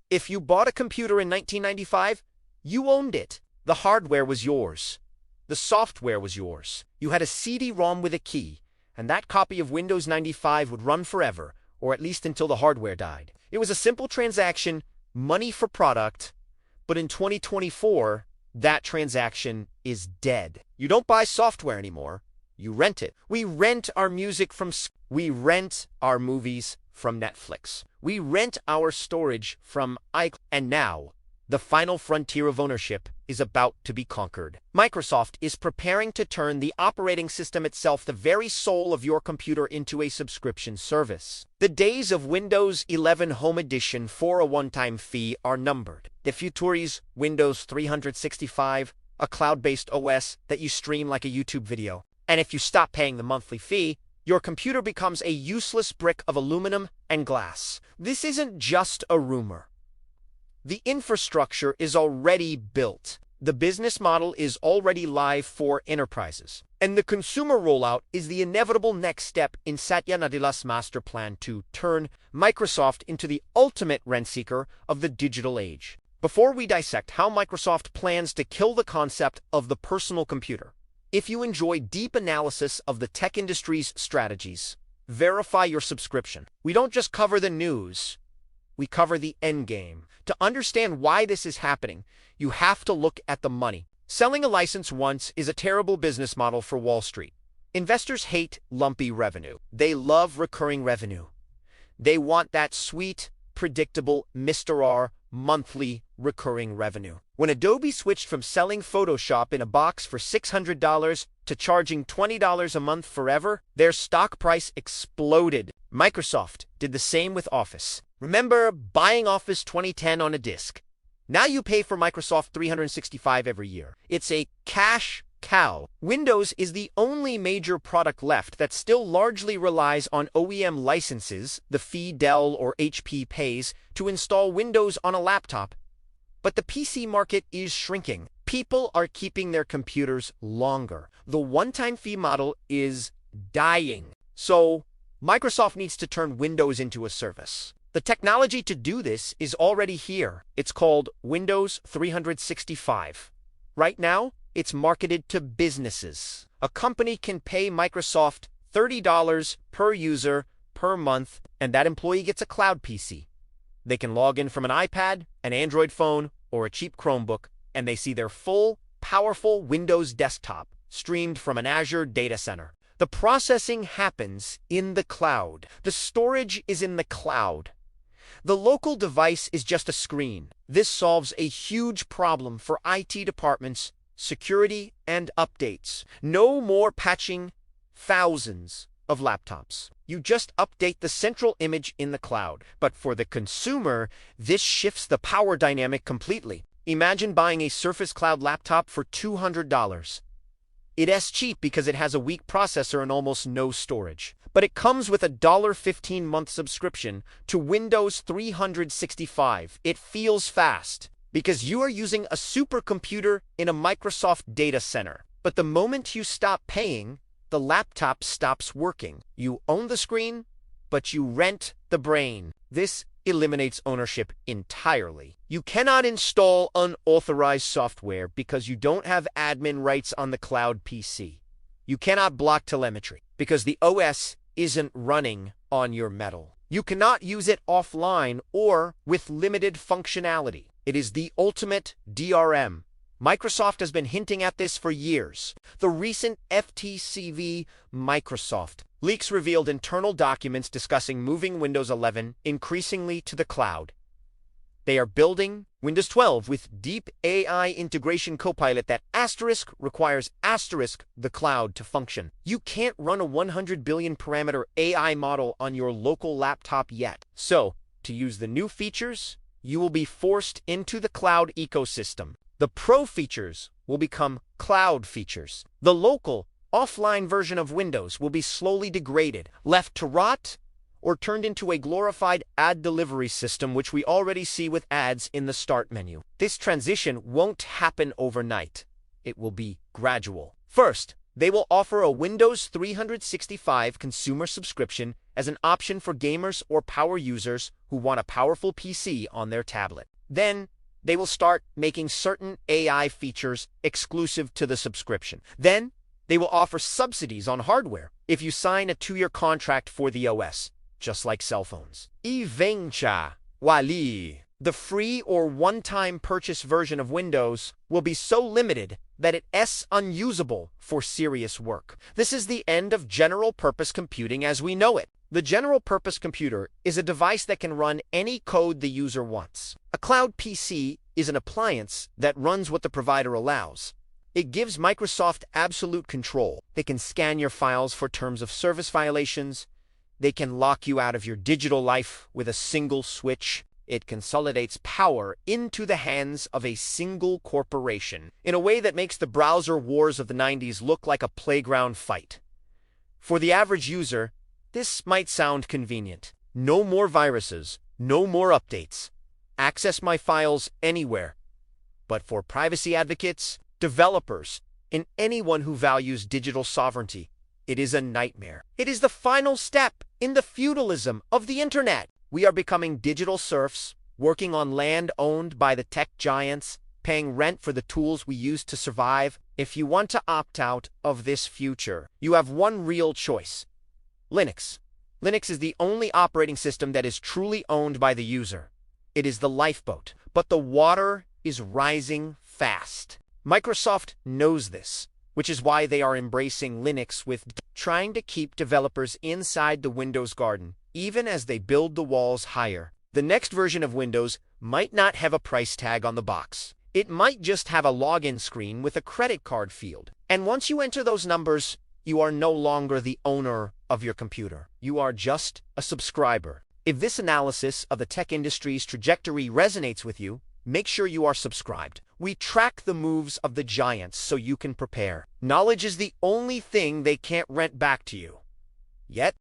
If you bought a computer in 1995, you owned it. The hardware was yours. The software was yours. You had a CD-ROM with a key, and that copy of Windows 95 would run forever, or at least until the hardware died. It was a simple transaction, money for product, but in 2024, that transaction is dead. You don't buy software anymore. You rent it. We rent our music we rent our movies from Netflix. We rent our storage from iCloud. And now, the final frontier of ownership is about to be conquered. Microsoft is preparing to turn the operating system itself, the very soul of your computer, into a subscription service. The days of Windows 11 Home Edition for a one-time fee are numbered. The future is Windows 365, a cloud-based OS that you stream like a YouTube video. And if you stop paying the monthly fee, your computer becomes a useless brick of aluminum and glass. This isn't just a rumor. The infrastructure is already built. The business model is already live for enterprises. And the consumer rollout is the inevitable next step in Satya Nadella's master plan to turn Microsoft into the ultimate rent-seeker of the digital age. Before we dissect how Microsoft plans to kill the concept of the personal computer, if you enjoy deep analysis of the tech industry's strategies, verify your subscription. We don't just cover the news, we cover the endgame. To understand why this is happening, you have to look at the money. Selling a license once is a terrible business model for Wall Street. Investors hate lumpy revenue. They love recurring revenue. They want that sweet, predictable Mr. R monthly recurring revenue. When Adobe switched from selling Photoshop in a box for $600 to charging $20 a month forever, their stock price exploded. Microsoft did the same with Office. Remember buying Office 2010 on a disk? Now you pay for Microsoft 365 every year. It's a cash cow. Windows is the only major product left that still largely relies on OEM licenses, the fee Dell or HP pays to install Windows on a laptop. But the PC market is shrinking. People are keeping their computers longer. The one-time fee model is dying. So, Microsoft needs to turn Windows into a service. The technology to do this is already here. It's called Windows 365. Right now, it's marketed to businesses. A company can pay Microsoft $30 per user per month, and that employee gets a cloud PC. They can log in from an iPad, an Android phone, or a cheap Chromebook, and they see their full, powerful Windows desktop streamed from an Azure data center. The processing happens in the cloud. The storage is in the cloud. The local device is just a screen. This solves a huge problem for IT departments, security, and updates. No more patching thousands of laptops. You just update the central image in the cloud. But for the consumer, this shifts the power dynamic completely. Imagine buying a Surface Cloud laptop for $200. It's cheap because it has a weak processor and almost no storage. But it comes with a $15 month subscription to Windows 365. It feels fast because you are using a supercomputer in a Microsoft data center. But the moment you stop paying, the laptop stops working. You own the screen, but you rent the brain. This eliminates ownership entirely. You cannot install unauthorized software because you don't have admin rights on the cloud PC. You cannot block telemetry because the OS isn't running on your metal. You cannot use it offline or with limited functionality. It is the ultimate DRM. Microsoft has been hinting at this for years. The recent FTC Microsoft leaks revealed internal documents discussing moving Windows 11 increasingly to the cloud. They are building Windows 12 with deep AI integration copilot that requires the cloud to function. You can't run a 100 billion parameter AI model on your local laptop yet. So, to use the new features, you will be forced into the cloud ecosystem. The pro features will become cloud features. The local, offline version of Windows will be slowly degraded, left to rot, or turned into a glorified ad delivery system, which we already see with ads in the start menu. This transition won't happen overnight. It will be gradual. First, they will offer a Windows 365 consumer subscription as an option for gamers or power users who want a powerful PC on their tablet. Then, they will start making certain AI features exclusive to the subscription. Then, they will offer subsidies on hardware if you sign a 2-year contract for the OS, just like cell phones. Ivencha Wali. The free or one-time purchase version of Windows will be so limited that it's unusable for serious work. This is the end of general-purpose computing as we know it. The general-purpose computer is a device that can run any code the user wants. A cloud PC is an appliance that runs what the provider allows. It gives Microsoft absolute control. They can scan your files for terms of service violations. They can lock you out of your digital life with a single switch. It consolidates power into the hands of a single corporation in a way that makes the browser wars of the 90s look like a playground fight. For the average user, this might sound convenient. No more viruses, no more updates. Access my files anywhere. But for privacy advocates, developers, and anyone who values digital sovereignty, it is a nightmare. It is the final step in the feudalism of the internet. We are becoming digital serfs, working on land owned by the tech giants, paying rent for the tools we use to survive. If you want to opt out of this future, you have one real choice. Linux. Linux is the only operating system that is truly owned by the user. It is the lifeboat, but the water is rising fast. Microsoft knows this, which is why they are embracing Linux with trying to keep developers inside the Windows garden, even as they build the walls higher. The next version of Windows might not have a price tag on the box. It might just have a login screen with a credit card field. And once you enter those numbers, you are no longer the owner of your computer. You are just a subscriber. If this analysis of the tech industry's trajectory resonates with you, make sure you are subscribed. We track the moves of the giants so you can prepare. Knowledge is the only thing they can't rent back to you. Yet,